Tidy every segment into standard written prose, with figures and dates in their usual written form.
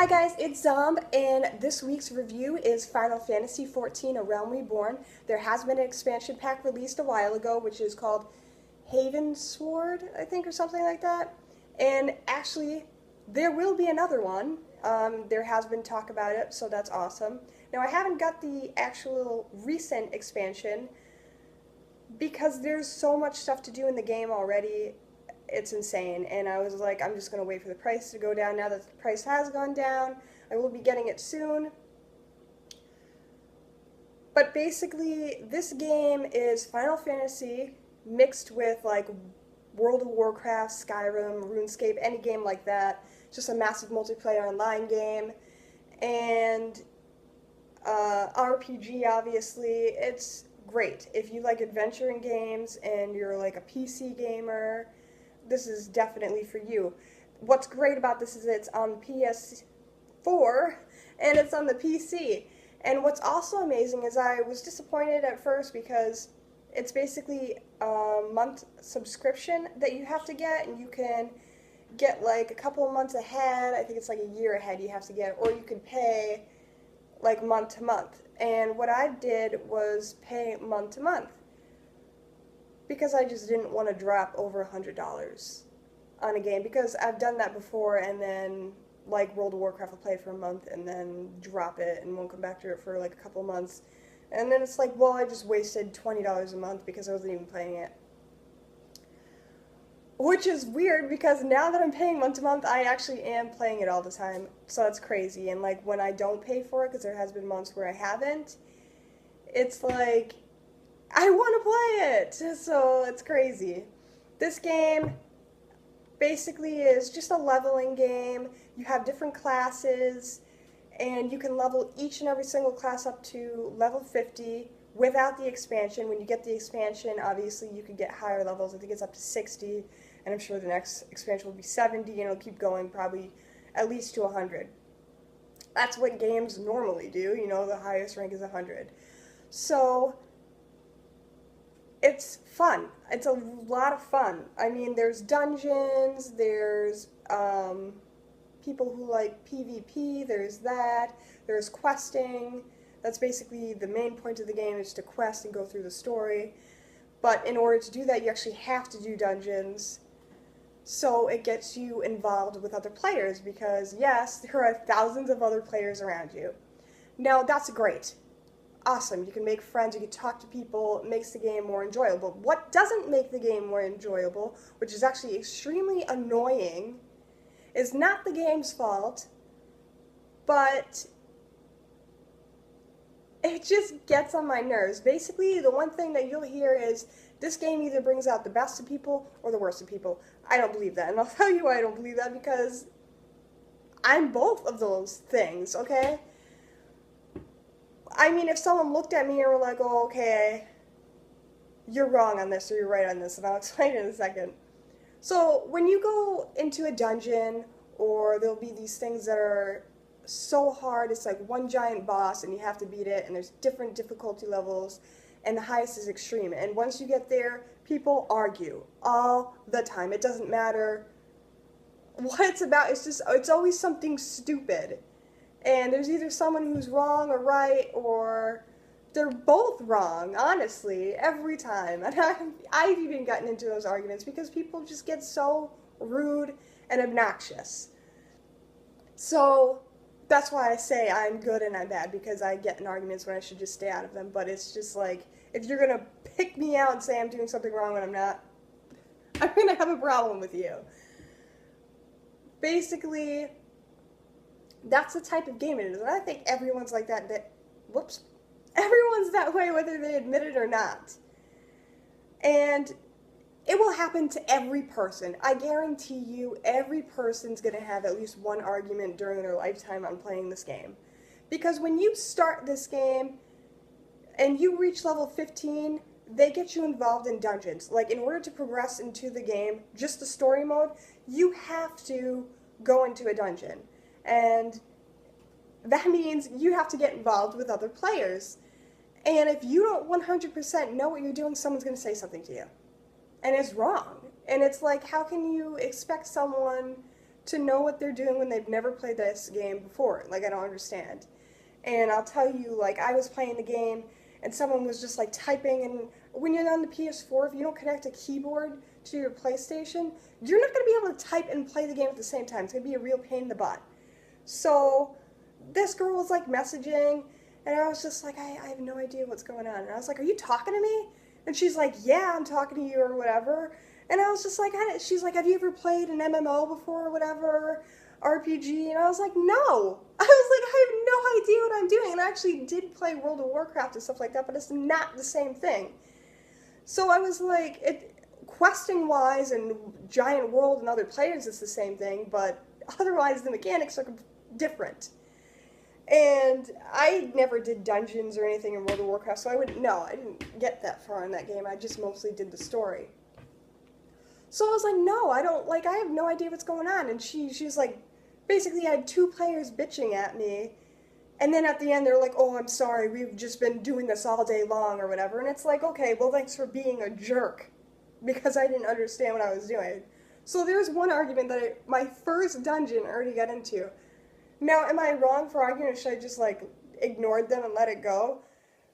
Hi guys, it's Zomb, and this week's review is Final Fantasy XIV: A Realm Reborn. There has been an expansion pack released a while ago, which is called Haven Sword, I think, or something like that. And actually, there will be another one. There has been talk about it, so that's awesome. Now, I haven't got the actual recent expansion because there's so much stuff to do in the game already. It's insane, and I was like, I'm just going to wait for the price to go down. Now that the price has gone down, I will be getting it soon. But basically, this game is Final Fantasy mixed with like World of Warcraft, Skyrim, RuneScape, any game like that. Just a massive multiplayer online game, and RPG, obviously. It's great. If you like adventure in games and you're like a PC gamer, this is definitely for you. What's great about this is it's on PS4 and it's on the PC. And what's also amazing is I was disappointed at first because it's basically a month subscription that you have to get, and you can get like a couple of months ahead. I think it's like a year ahead you have to get, or you can pay like month to month. And what I did was pay month to month, because I just didn't want to drop over $100 on a game, because I've done that before, and then like World of Warcraft, I'll play it for a month and then drop it and won't come back to it for like a couple months, and then it's like, well, I just wasted $20 a month because I wasn't even playing it. Which is weird, because now that I'm paying month to month, I actually am playing it all the time, so that's crazy. And like when I don't pay for it, because there has been months where I haven't, it's like I want to play it, so it's crazy. This game basically is just a leveling game. You have different classes, and you can level each and every single class up to level 50 without the expansion. When you get the expansion, obviously you can get higher levels. I think it's up to 60, and I'm sure the next expansion will be 70, and it'll keep going probably at least to 100. That's what games normally do, you know, the highest rank is 100. So it's fun. It's a lot of fun. I mean, there's dungeons, there's people who like PvP, there's that, there's questing. That's basically the main point of the game, is to quest and go through the story. But in order to do that, you actually have to do dungeons. So it gets you involved with other players, because yes, there are thousands of other players around you. Now, that's great. Awesome, you can make friends, you can talk to people, it makes the game more enjoyable. What doesn't make the game more enjoyable, which is actually extremely annoying, is not the game's fault, but it just gets on my nerves. Basically, the one thing that you'll hear is, this game either brings out the best of people or the worst of people. I don't believe that, and I'll tell you why I don't believe that, because I'm both of those things, okay? I mean, if someone looked at me and were like, oh, okay, you're wrong on this or you're right on this, and I'll explain it in a second. So when you go into a dungeon, or there'll be these things that are so hard, it's like one giant boss and you have to beat it, and there's different difficulty levels, and the highest is extreme. And once you get there, people argue all the time. It doesn't matter what it's about, it's always something stupid. And there's either someone who's wrong or right, or they're both wrong, honestly, every time. And I've even gotten into those arguments because people just get so rude and obnoxious. So that's why I say I'm good and I'm bad, because I get in arguments when I should just stay out of them. But it's just like, if you're going to pick me out and say I'm doing something wrong when I'm not, I'm going to have a problem with you. Basically, that's the type of game it is, and I think everyone's like that, everyone's that way whether they admit it or not. And it will happen to every person. I guarantee you, every person's going to have at least one argument during their lifetime on playing this game. Because when you start this game and you reach level 15, they get you involved in dungeons. Like, in order to progress into the game, just the story mode, you have to go into a dungeon. And that means you have to get involved with other players. And if you don't 100% know what you're doing, someone's going to say something to you. And it's wrong. And it's like, how can you expect someone to know what they're doing when they've never played this game before. Like, I don't understand. And I'll tell you, like, I was playing the game and someone was just like typing, and when you're on the PS4, if you don't connect a keyboard to your PlayStation, you're not going to be able to type and play the game at the same time. It's going to be a real pain in the butt. So this girl was like messaging, and I was just like, I have no idea what's going on. And I was like, are you talking to me? And she's like, yeah, I'm talking to you or whatever. And I was just like, she's like, have you ever played an MMO before or whatever? RPG? And I was like, no. I was like, I have no idea what I'm doing. And I actually did play World of Warcraft and stuff like that, but it's not the same thing. So I was like, questing wise and giant world and other players is the same thing, but otherwise the mechanics are different. And I never did dungeons or anything in World of Warcraft, so I didn't get that far in that game. I just mostly did the story. So I was like, no, I have no idea what's going on. And she's like, basically I had two players bitching at me, and then at the end they're like, oh, I'm sorry, we've just been doing this all day long or whatever. And it's like, okay, well, thanks for being a jerk, because I didn't understand what I was doing. So there's one argument that my first dungeon I already got into. Now, am I wrong for arguing, or should I just, like, ignored them and let it go?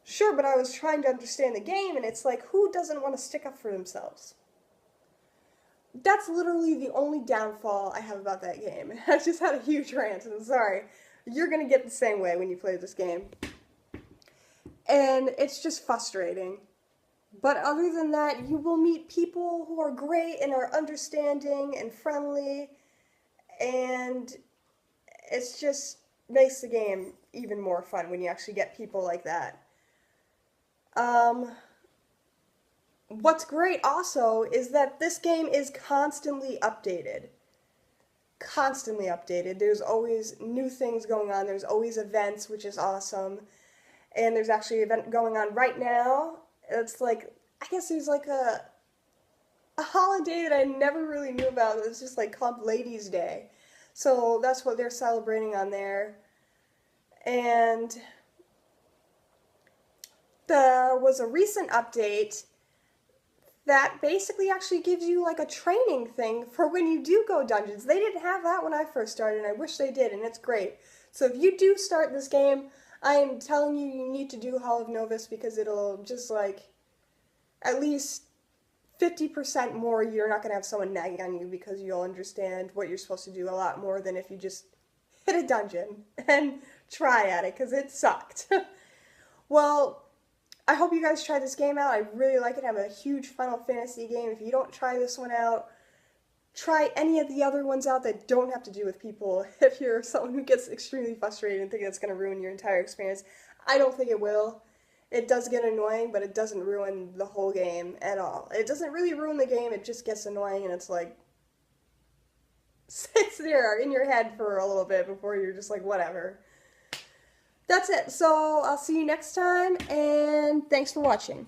Sure, but I was trying to understand the game, and it's like, who doesn't want to stick up for themselves? That's literally the only downfall I have about that game. I just had a huge rant, and I'm sorry. You're going to get the same way when you play this game. And it's just frustrating. But other than that, you will meet people who are great and are understanding and friendly, and it's just makes the game even more fun when you actually get people like that. What's great also is that this game is constantly updated. Constantly updated. There's always new things going on. There's always events, which is awesome. And there's actually an event going on right now. It's like, I guess there's like a holiday that I never really knew about. It's just like called Ladies' Day. So that's what they're celebrating on there. And there was a recent update that basically actually gives you like a training thing for when you do go dungeons. They didn't have that when I first started, and I wish they did, and it's great. So if you do start this game, I am telling you, you need to do Hall of Novus, because it'll just like at least 50% more, you're not going to have someone nagging on you, because you'll understand what you're supposed to do a lot more than if you just hit a dungeon and try at it, because it sucked. Well, I hope you guys try this game out. I really like it. I'm a huge Final Fantasy game. If you don't try this one out, try any of the other ones out that don't have to do with people. If you're someone who gets extremely frustrated and thinks that's going to ruin your entire experience, I don't think it will. It does get annoying, but it doesn't ruin the whole game at all. It doesn't really ruin the game, it just gets annoying, and it's like, sits there in your head for a little bit before you're just like, whatever. That's it. So I'll see you next time, and thanks for watching.